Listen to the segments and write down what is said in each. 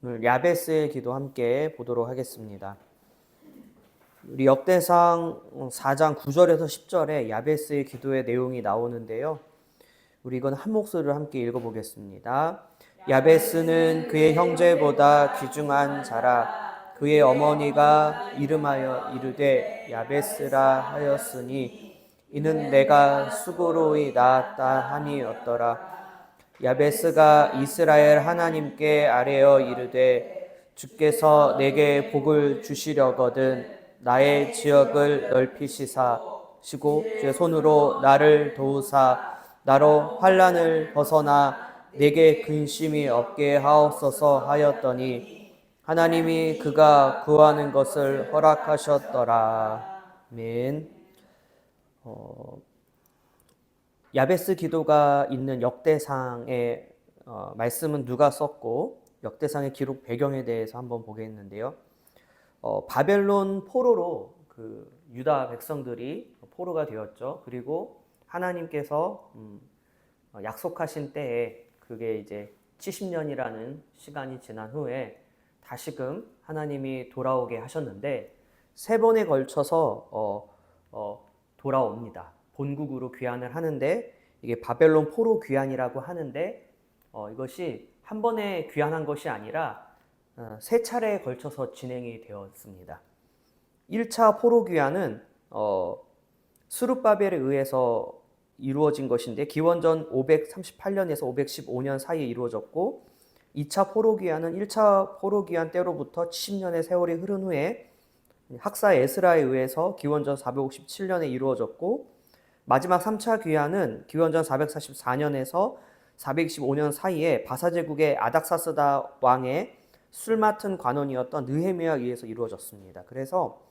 오늘 야베스의 기도 함께 보도록 하겠습니다. 우리 역대상 4장 9절에서 10절에 야베스의 기도의 내용이 나오는데요. 우리 이건 한 목소리로 함께 읽어보겠습니다. 야베스는 그의 형제보다 귀중한 자라. 그의 어머니가 이름하여 이르되 야베스라 하였으니 이는 내가 수고로이 낳았다 함이었더라. 야베스가 이스라엘 하나님께 아뢰어 이르되 주께서 내게 복을 주시려거든 나의 지역을 넓히시고 제 손으로 나를 도우사 나로 환난을 벗어나 내게 근심이 없게 하옵소서 하였더니 하나님이 그가 구하는 것을 허락하셨더라. 아멘. 야베스 기도가 있는 역대상의 말씀은 누가 썼고 역대상의 기록 배경에 대해서 한번 보겠는데요. 바벨론 포로로 그 유다 백성들이 포로가 되었죠. 그리고 하나님께서 약속하신 때에 그게 이제 70년이라는 시간이 지난 후에 다시금 하나님이 돌아오게 하셨는데 세 번에 걸쳐서 돌아옵니다. 본국으로 귀환을 하는데 이게 바벨론 포로 귀환이라고 하는데 이것이 한 번에 귀환한 것이 아니라 세 차례에 걸쳐서 진행이 되었습니다. 1차 포로 귀환은 스룹바벨에 의해서 이루어진 것인데 기원전 538년에서 515년 사이에 이루어졌고 2차 포로 귀환은 1차 포로 귀환 때로부터 70년의 세월이 흐른 후에 학사 에스라에 의해서 기원전 457년에 이루어졌고 마지막 3차 귀환은 기원전 444년에서 425년 사이에 바사제국의 아닥사스다 왕의 술 맡은 관원이었던 느헤미야에 의해서 이루어졌습니다. 그래서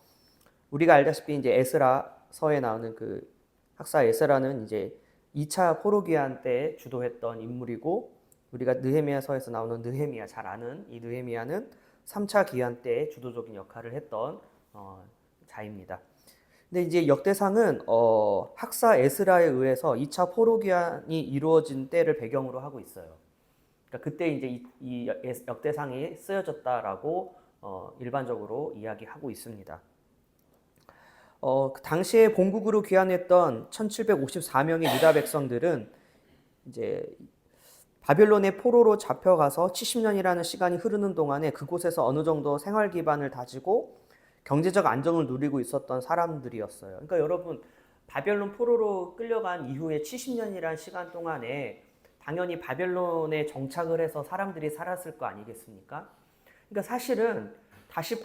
우리가 알다시피 이제 에스라서에 나오는 그 학사 에스라는 이제 2차 포로 귀환 때 주도했던 인물이고 우리가 느헤미야서에서 나오는 느헤미야 잘 아는 이 느헤미야는 3차 귀환 때 주도적인 역할을 했던 자입니다. 근데 이제 역대상은 학사 에스라에 의해서 2차 포로 귀환이 이루어진 때를 배경으로 하고 있어요. 그러니까 그때 이제 이 역대상이 쓰여졌다라고 일반적으로 이야기하고 있습니다. 그 당시에 본국으로 귀환했던 1754명의 유다 백성들은 이제 바벨론의 포로로 잡혀가서 70년이라는 시간이 흐르는 동안에 그곳에서 어느 정도 생활 기반을 다지고 경제적 안정을 누리고 있었던 사람들이었어요. 그러니까 여러분 바벨론 포로로 끌려간 이후에 70년이라는 시간 동안에 당연히 바벨론에 정착을 해서 사람들이 살았을 거 아니겠습니까? 그러니까 사실은 다시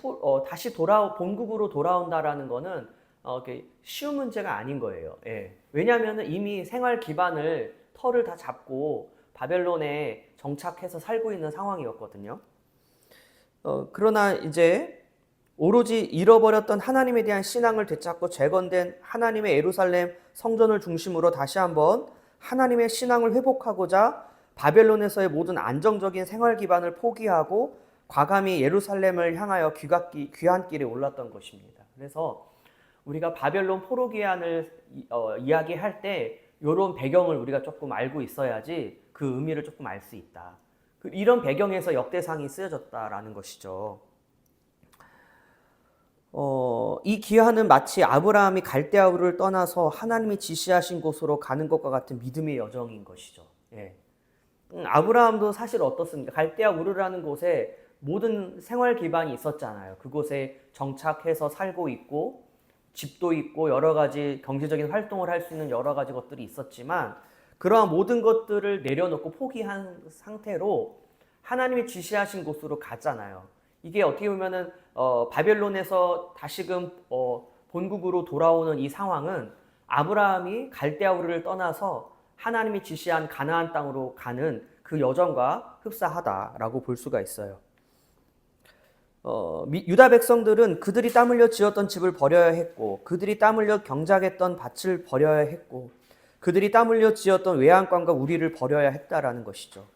본국으로 돌아온다라는 거는 쉬운 문제가 아닌 거예요. 예. 왜냐하면 이미 생활 기반을 터를 다 잡고 바벨론에 정착해서 살고 있는 상황이었거든요. 그러나 이제 오로지 잃어버렸던 하나님에 대한 신앙을 되찾고 재건된 하나님의 예루살렘 성전을 중심으로 다시 한번 하나님의 신앙을 회복하고자 바벨론에서의 모든 안정적인 생활 기반을 포기하고 과감히 예루살렘을 향하여 귀환길에 올랐던 것입니다. 그래서 우리가 바벨론 포로 귀환을 이야기할 때 이런 배경을 우리가 조금 알고 있어야지 그 의미를 조금 알 수 있다. 이런 배경에서 역대상이 쓰여졌다라는 것이죠. 이 기한은 마치 아브라함이 갈대아 우르를 떠나서 하나님이 지시하신 곳으로 가는 것과 같은 믿음의 여정인 것이죠. 예. 아브라함도 사실 어떻습니까? 갈대아 우르라는 곳에 모든 생활 기반이 있었잖아요. 그곳에 정착해서 살고 있고 집도 있고 여러 가지 경제적인 활동을 할 수 있는 여러 가지 것들이 있었지만 그러한 모든 것들을 내려놓고 포기한 상태로 하나님이 지시하신 곳으로 갔잖아요. 이게 어떻게 보면은 바벨론에서 다시금 본국으로 돌아오는 이 상황은 아브라함이 갈대아 우르를 떠나서 하나님이 지시한 가나안 땅으로 가는 그 여정과 흡사하다라고 볼 수가 있어요. 유다 백성들은 그들이 땀 흘려 지었던 집을 버려야 했고 그들이 땀 흘려 경작했던 밭을 버려야 했고 그들이 땀 흘려 지었던 외양간과 우리를 버려야 했다라는 것이죠.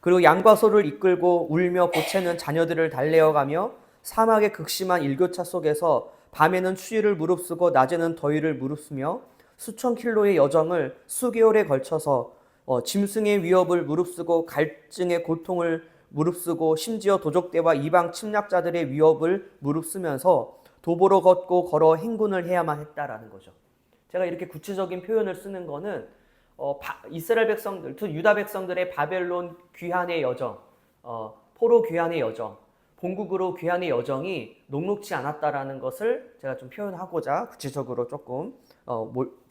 그리고 양과 소를 이끌고 울며 보채는 자녀들을 달래어가며 사막의 극심한 일교차 속에서 밤에는 추위를 무릅쓰고 낮에는 더위를 무릅쓰며 수천 킬로의 여정을 수개월에 걸쳐서 짐승의 위협을 무릅쓰고 갈증의 고통을 무릅쓰고 심지어 도적대와 이방 침략자들의 위협을 무릅쓰면서 도보로 걷고 걸어 행군을 해야만 했다라는 거죠. 제가 이렇게 구체적인 표현을 쓰는 거는 이스라엘 백성들, 유다 백성들의 바벨론 귀환의 여정, 포로 귀환의 여정, 본국으로 귀환의 여정이 녹록지 않았다라는 것을 제가 좀 표현하고자 구체적으로 조금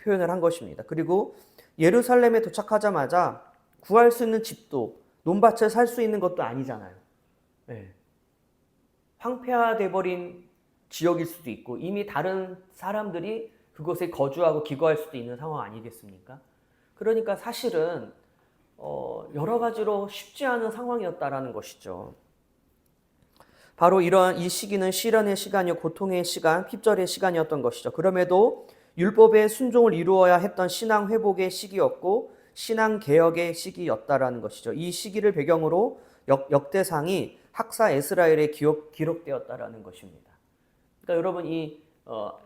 표현을 한 것입니다. 그리고 예루살렘에 도착하자마자 구할 수 있는 집도 논밭을 살 수 있는 것도 아니잖아요. 네. 황폐화돼 버린 지역일 수도 있고 이미 다른 사람들이 그곳에 거주하고 기거할 수도 있는 상황 아니겠습니까? 그러니까 사실은 여러 가지로 쉽지 않은 상황이었다라는 것이죠. 바로 이러한 이 시기는 시련의 시간이요 고통의 시간, 핍절의 시간이었던 것이죠. 그럼에도 율법의 순종을 이루어야 했던 신앙 회복의 시기였고 신앙 개혁의 시기였다라는 것이죠. 이 시기를 배경으로 역대상이 학사 에스라엘에 기록되었다라는 것입니다. 그러니까 여러분 이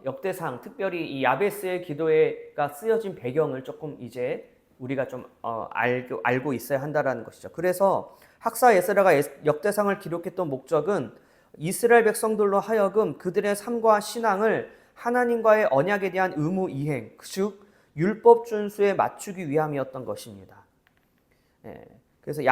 역대상, 특별히 이 야베스의 기도가 쓰여진 배경을 조금 이제 우리가 좀 알고 있어야 한다라는 것이죠. 그래서 학사 에스라가 역대상을 기록했던 목적은 이스라엘 백성들로 하여금 그들의 삶과 신앙을 하나님과의 언약에 대한 의무 이행, 즉 율법 준수에 맞추기 위함이었던 것입니다. 그래서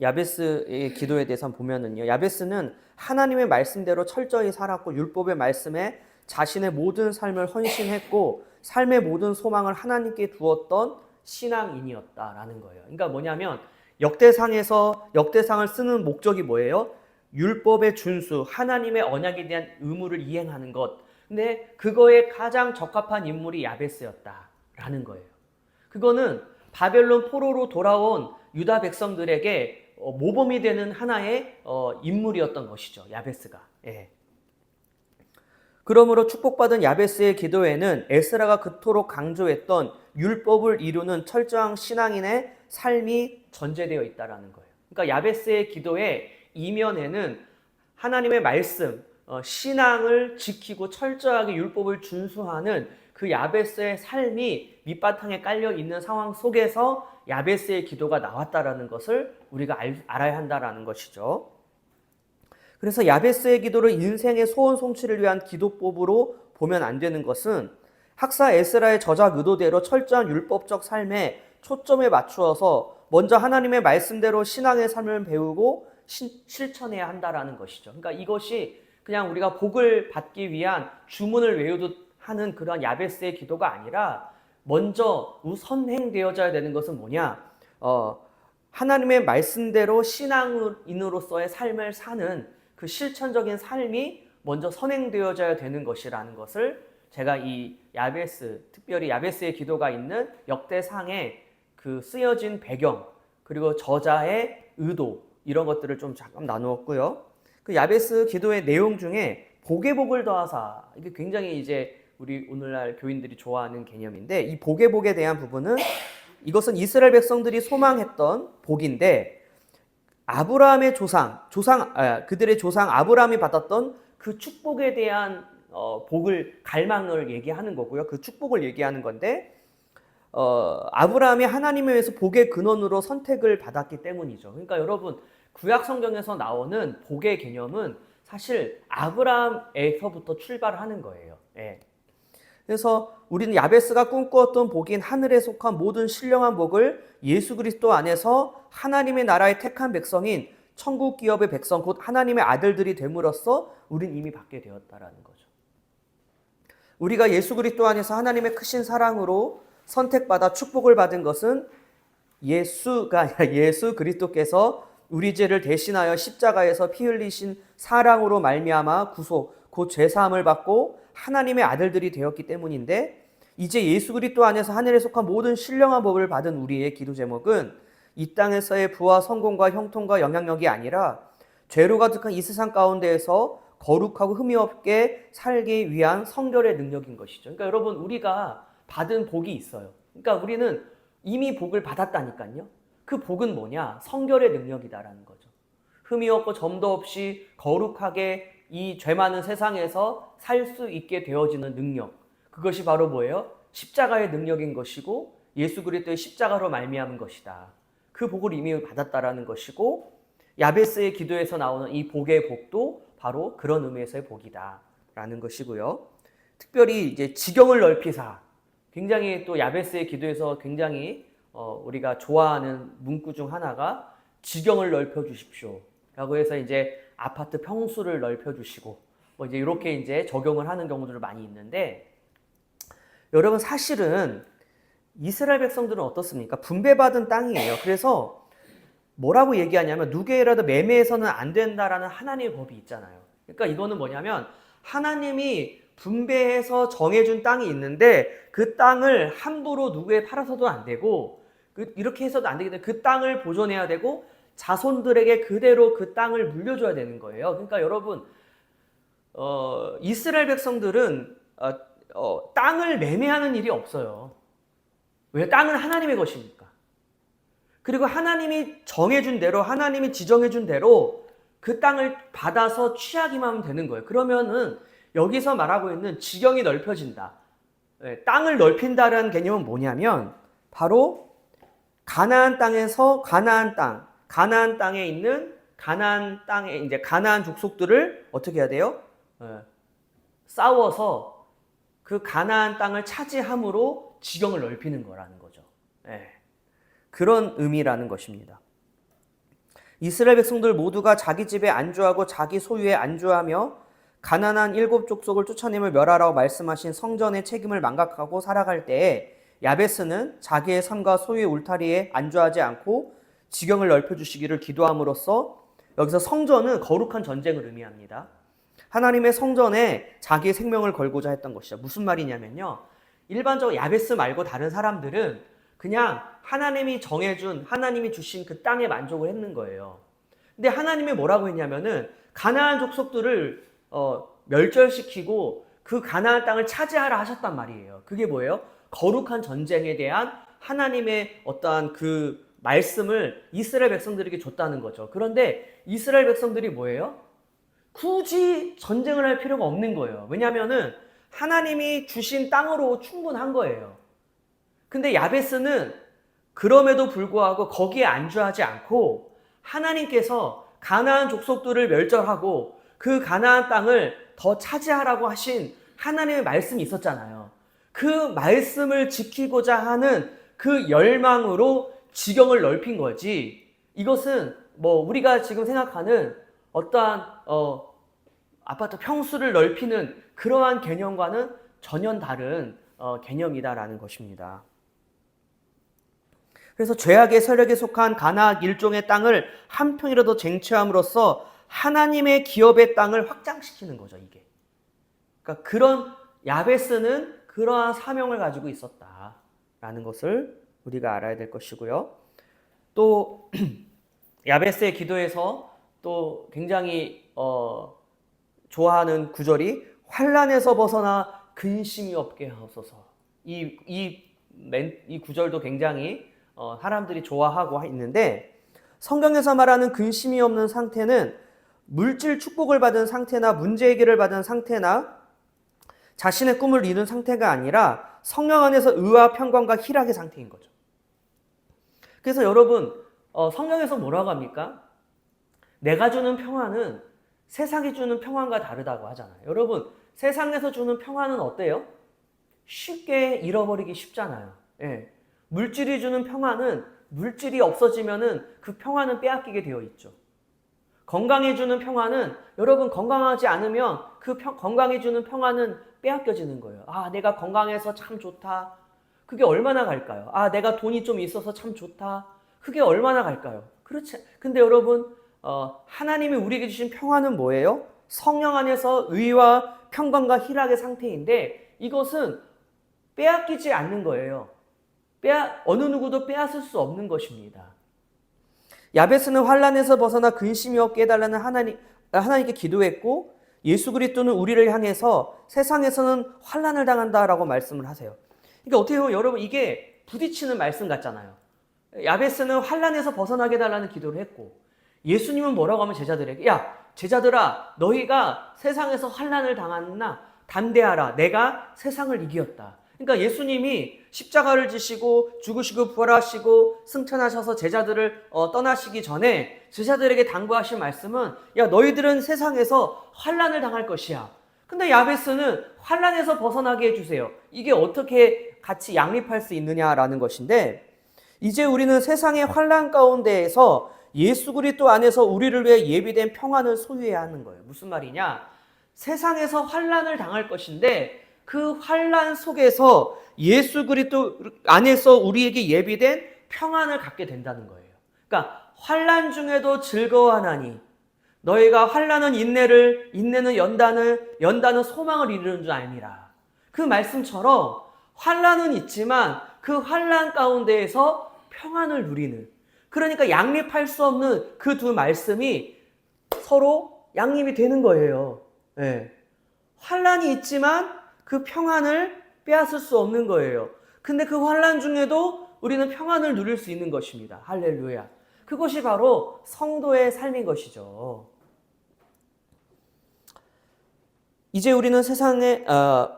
야베스의 기도에 대해서 보면은요, 야베스는 하나님의 말씀대로 철저히 살았고 율법의 말씀에 자신의 모든 삶을 헌신했고 삶의 모든 소망을 하나님께 두었던 신앙인이었다라는 거예요. 그러니까 뭐냐면 역대상을 쓰는 목적이 뭐예요? 율법의 준수, 하나님의 언약에 대한 의무를 이행하는 것. 근데 그거에 가장 적합한 인물이 야베스였다라는 거예요. 그거는 바벨론 포로로 돌아온 유다 백성들에게 모범이 되는 하나의 인물이었던 것이죠. 야베스가. 예. 그러므로 축복받은 야베스의 기도에는 에스라가 그토록 강조했던 율법을 이루는 철저한 신앙인의 삶이 전제되어 있다라는 거예요. 그러니까 야베스의 기도의 이면에는 하나님의 말씀, 신앙을 지키고 철저하게 율법을 준수하는 그 야베스의 삶이 밑바탕에 깔려 있는 상황 속에서 야베스의 기도가 나왔다라는 것을 우리가 알아야 한다라는 것이죠. 그래서 야베스의 기도를 인생의 소원 성취를 위한 기도법으로 보면 안 되는 것은 학사 에스라의 저작 의도대로 철저한 율법적 삶에 초점에 맞추어서 먼저 하나님의 말씀대로 신앙의 삶을 배우고 실천해야 한다라는 것이죠. 그러니까 이것이 그냥 우리가 복을 받기 위한 주문을 외우듯 하는 그런 야베스의 기도가 아니라 먼저 선행되어져야 되는 것은 뭐냐? 하나님의 말씀대로 신앙인으로서의 삶을 사는 그 실천적인 삶이 먼저 선행되어져야 되는 것이라는 것을 제가 이 야베스, 특별히 야베스의 기도가 있는 역대상에 그 쓰여진 배경, 그리고 저자의 의도, 이런 것들을 좀 잠깐 나누었고요. 그 야베스 기도의 내용 중에 복에 복을 더하사, 이게 굉장히 이제 우리 오늘날 교인들이 좋아하는 개념인데, 이 복에 복에 대한 부분은 이것은 이스라엘 백성들이 소망했던 복인데, 아브라함의 그들의 조상 아브라함이 받았던 그 축복에 대한 갈망을 얘기하는 거고요. 그 축복을 얘기하는 건데, 아브라함이 하나님에 의해서 복의 근원으로 선택을 받았기 때문이죠. 그러니까 여러분, 구약 성경에서 나오는 복의 개념은 사실 아브라함에서부터 출발하는 거예요. 예. 그래서 우리는 야베스가 꿈꾸었던 복인 하늘에 속한 모든 신령한 복을 예수 그리스도 안에서 하나님의 나라의 택한 백성인 천국 기업의 백성, 곧 하나님의 아들들이 됨으로써 우린 이미 받게 되었다라는 거죠. 우리가 예수 그리스도 안에서 하나님의 크신 사랑으로 선택받아 축복을 받은 것은 예수가 아니라 예수 그리스도께서 우리 죄를 대신하여 십자가에서 피 흘리신 사랑으로 말미암아 구속, 곧 죄사함을 받고 하나님의 아들들이 되었기 때문인데, 이제 예수 그리스도 안에서 하늘에 속한 모든 신령한 법을 받은 우리의 기도 제목은 이 땅에서의 부와 성공과 형통과 영향력이 아니라 죄로 가득한 이 세상 가운데에서 거룩하고 흠이 없게 살기 위한 성결의 능력인 것이죠. 그러니까 여러분, 우리가 받은 복이 있어요. 그러니까 우리는 이미 복을 받았다니까요. 그 복은 뭐냐? 성결의 능력이다라는 거죠. 흠이 없고 점도 없이 거룩하게 이 죄 많은 세상에서 살 수 있게 되어지는 능력. 그것이 바로 뭐예요? 십자가의 능력인 것이고 예수 그리스도의 십자가로 말미암은 것이다. 그 복을 이미 받았다라는 것이고, 야베스의 기도에서 나오는 이 복의 복도 바로 그런 의미에서의 복이다라는 것이고요. 특별히 이제 지경을 넓히사, 굉장히 또 야베스의 기도에서 굉장히 우리가 좋아하는 문구 중 하나가 지경을 넓혀 주십시오 라고 해서 이제 아파트 평수를 넓혀 주시고 뭐 이제 이렇게 이제 적용을 하는 경우들이 많이 있는데, 여러분 사실은 이스라엘 백성들은 어떻습니까? 분배받은 땅이에요. 그래서 뭐라고 얘기하냐면 누구에라도 매매해서는 안 된다라는 하나님의 법이 있잖아요. 그러니까 이거는 뭐냐면 하나님이 분배해서 정해준 땅이 있는데 그 땅을 함부로 누구에 팔아서도 안 되고 이렇게 해서도 안 되기 때문에 그 땅을 보존해야 되고 자손들에게 그대로 그 땅을 물려줘야 되는 거예요. 그러니까 여러분 이스라엘 백성들은 땅을 매매하는 일이 없어요. 왜? 땅은 하나님의 것이니까. 그리고 하나님이 정해준 대로, 하나님이 지정해준 대로 그 땅을 받아서 취하기만 하면 되는 거예요. 그러면은 여기서 말하고 있는 지경이 넓혀진다, 땅을 넓힌다라는 개념은 뭐냐면 바로 가나안 땅에서 가나안 땅에 있는 가나안 땅에 이제 가나안 족속들을 어떻게 해야 돼요? 싸워서 그 가나안 땅을 차지함으로 지경을 넓히는 거라는 거죠. 그런 의미라는 것입니다. 이스라엘 백성들 모두가 자기 집에 안주하고 자기 소유에 안주하며 가난한 7 족속을 쫓아내며 멸하라고 말씀하신 성전의 책임을 망각하고 살아갈 때에 야베스는 자기의 삶과 소유의 울타리에 안주하지 않고 지경을 넓혀주시기를 기도함으로써, 여기서 성전은 거룩한 전쟁을 의미합니다. 하나님의 성전에 자기의 생명을 걸고자 했던 것이죠. 무슨 말이냐면요, 일반적으로 야베스 말고 다른 사람들은 그냥 하나님이 정해준, 하나님이 주신 그 땅에 만족을 했는 거예요. 근데 하나님이 뭐라고 했냐면은 가나안 족속들을 멸절시키고 그 가나안 땅을 차지하라 하셨단 말이에요. 그게 뭐예요? 거룩한 전쟁에 대한 하나님의 어떠한 그 말씀을 이스라엘 백성들에게 줬다는 거죠. 그런데 이스라엘 백성들이 뭐예요? 굳이 전쟁을 할 필요가 없는 거예요. 왜냐하면은 하나님이 주신 땅으로 충분한 거예요. 근데 야베스는 그럼에도 불구하고 거기에 안주하지 않고 하나님께서 가나안 족속들을 멸절하고 그 가나안 땅을 더 차지하라고 하신 하나님의 말씀이 있었잖아요. 그 말씀을 지키고자 하는 그 열망으로 지경을 넓힌 거지, 이것은 뭐 우리가 지금 생각하는 어떠한 아파트 평수를 넓히는 그러한 개념과는 전혀 다른 개념이다라는 것입니다. 그래서 죄악의 세력에 속한 가나안 일종의 땅을 한 평이라도 쟁취함으로써 하나님의 기업의 땅을 확장시키는 거죠, 이게. 그러니까 그런 야베스는 그러한 사명을 가지고 있었다라는 것을 우리가 알아야 될 것이고요. 또 야베스의 기도에서 또 굉장히 좋아하는 구절이 환난에서 벗어나 근심이 없게 하소서. 이 구절도 굉장히 사람들이 좋아하고 있는데, 성경에서 말하는 근심이 없는 상태는 물질 축복을 받은 상태나 문제 해결을 받은 상태나 자신의 꿈을 이룬 상태가 아니라 성령 안에서 의와 평강과 희락의 상태인 거죠. 그래서 여러분 성경에서 뭐라고 합니까? 내가 주는 평안은 세상이 주는 평안과 다르다고 하잖아요. 여러분 세상에서 주는 평안은 어때요? 쉽게 잃어버리기 쉽잖아요. 물질이 주는 평안은 물질이 없어지면은 그 평안은 빼앗기게 되어 있죠. 건강해 주는 평안은 여러분 건강하지 않으면 그 건강해 주는 평안은 빼앗겨지는 거예요. 아, 내가 건강해서 참 좋다. 그게 얼마나 갈까요? 아, 내가 돈이 좀 있어서 참 좋다. 그게 얼마나 갈까요? 그렇지. 근데 여러분 하나님이 우리에게 주신 평안은 뭐예요? 성령 안에서 의와 평강과 희락의 상태인데 이것은 빼앗기지 않는 거예요. 어느 누구도 빼앗을 수 없는 것입니다. 야베스는 환난에서 벗어나 근심이 없게 해달라는 하나님께 기도했고, 예수 그리스도는 우리를 향해서 세상에서는 환난을 당한다라고 말씀을 하세요. 그러니까 어떻게 보면 여러분 이게 부딪히는 말씀 같잖아요. 야베스는 환난에서 벗어나게 해달라는 기도를 했고, 예수님은 뭐라고 하면 제자들에게, 야 제자들아, 너희가 세상에서 환난을 당하나 담대하라, 내가 세상을 이기었다. 그러니까 예수님이 십자가를 지시고 죽으시고 부활하시고 승천하셔서 제자들을 떠나시기 전에 제자들에게 당부하신 말씀은 야 너희들은 세상에서 환난을 당할 것이야. 근데 야베스는 환난에서 벗어나게 해주세요. 이게 어떻게 같이 양립할 수 있느냐라는 것인데 이제 우리는 세상의 환난 가운데에서 예수 그리스도 안에서 우리를 위해 예비된 평안을 소유해야 하는 거예요. 무슨 말이냐? 세상에서 환난을 당할 것인데 그 환난 속에서 예수 그리스도 안에서 우리에게 예비된 평안을 갖게 된다는 거예요. 그러니까 환난 중에도 즐거워하나니 너희가 환난은 인내를, 인내는 연단을, 연단은 소망을 이루는 줄 아니라. 그 말씀처럼 환난은 있지만 그 환난 가운데에서 평안을 누리는, 그러니까 양립할 수 없는 그 두 말씀이 서로 양립이 되는 거예요. 네. 환난이 있지만 그 평안을 빼앗을 수 없는 거예요. 근데 그 환난 중에도 우리는 평안을 누릴 수 있는 것입니다. 할렐루야. 그것이 바로 성도의 삶인 것이죠. 이제 우리는 세상에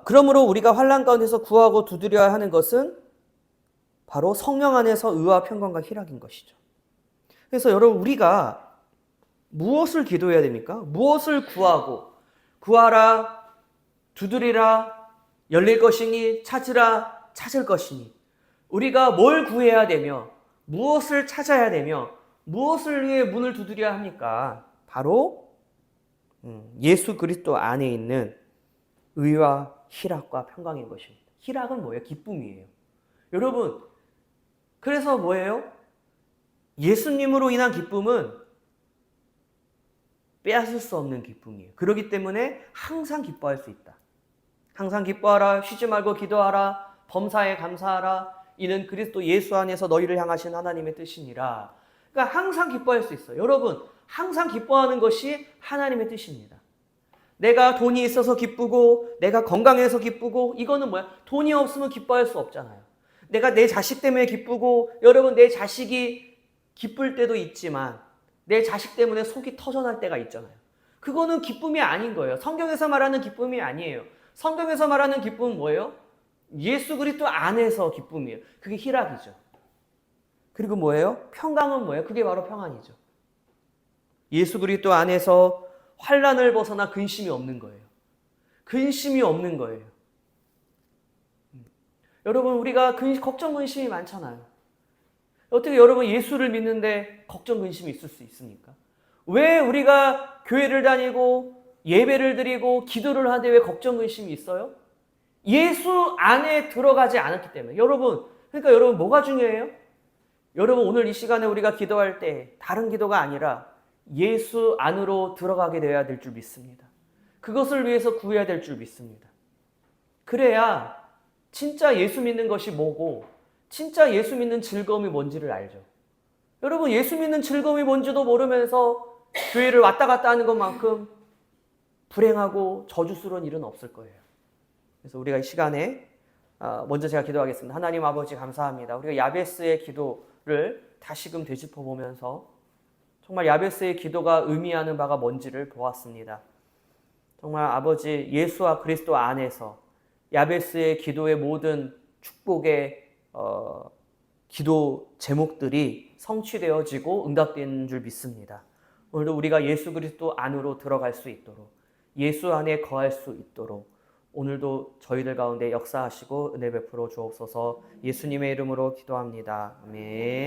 그러므로 우리가 환난 가운데서 구하고 두드려야 하는 것은 바로 성령 안에서 의와 평강과 희락인 것이죠. 그래서 여러분 우리가 무엇을 기도해야 됩니까? 무엇을 구하고 구하라, 두드리라, 열릴 것이니 찾으라, 찾을 것이니 우리가 뭘 구해야 되며 무엇을 찾아야 되며 무엇을 위해 문을 두드려야 합니까? 바로 예수 그리스도 안에 있는 의와 희락과 평강인 것입니다. 희락은 뭐예요? 기쁨이에요. 여러분, 그래서 뭐예요? 예수님으로 인한 기쁨은 빼앗을 수 없는 기쁨이에요. 그렇기 때문에 항상 기뻐할 수 있다. 항상 기뻐하라, 쉬지 말고 기도하라, 범사에 감사하라. 이는 그리스도 예수 안에서 너희를 향하신 하나님의 뜻이니라. 그러니까 항상 기뻐할 수 있어요. 여러분, 항상 기뻐하는 것이 하나님의 뜻입니다. 내가 돈이 있어서 기쁘고 내가 건강해서 기쁘고 이거는 뭐야? 돈이 없으면 기뻐할 수 없잖아요. 내가 내 자식 때문에 기쁘고 여러분 내 자식이 기쁠 때도 있지만 내 자식 때문에 속이 터져날 때가 있잖아요. 그거는 기쁨이 아닌 거예요. 성경에서 말하는 기쁨이 아니에요. 성경에서 말하는 기쁨은 뭐예요? 예수 그리스도 안에서 기쁨이에요. 그게 희락이죠. 그리고 뭐예요? 평강은 뭐예요? 그게 바로 평안이죠. 예수 그리스도 안에서 환난을 벗어나 근심이 없는 거예요. 근심이 없는 거예요. 여러분 우리가 걱정 근심이 많잖아요. 어떻게 여러분 예수를 믿는데 걱정 근심이 있을 수 있습니까? 왜 우리가 교회를 다니고 예배를 드리고 기도를 하는데 왜 걱정 근심이 있어요? 예수 안에 들어가지 않았기 때문에. 여러분, 그러니까 여러분 뭐가 중요해요? 여러분 오늘 이 시간에 우리가 기도할 때 다른 기도가 아니라 예수 안으로 들어가게 되어야 될 줄 믿습니다. 그것을 위해서 구해야 될 줄 믿습니다. 그래야 진짜 예수 믿는 것이 뭐고 진짜 예수 믿는 즐거움이 뭔지를 알죠. 여러분 예수 믿는 즐거움이 뭔지도 모르면서 교회를 왔다 갔다 하는 것만큼 불행하고 저주스러운 일은 없을 거예요. 그래서 우리가 이 시간에 먼저 제가 기도하겠습니다. 하나님 아버지 감사합니다. 우리가 야베스의 기도를 다시금 되짚어보면서 정말 야베스의 기도가 의미하는 바가 뭔지를 보았습니다. 정말 아버지 예수와 그리스도 안에서 야베스의 기도의 모든 축복의 기도 제목들이 성취되어지고 응답되는 줄 믿습니다. 오늘도 우리가 예수 그리스도 안으로 들어갈 수 있도록 예수 안에 거할 수 있도록 오늘도 저희들 가운데 역사하시고 은혜 베풀어 주옵소서. 예수님의 이름으로 기도합니다. 아멘.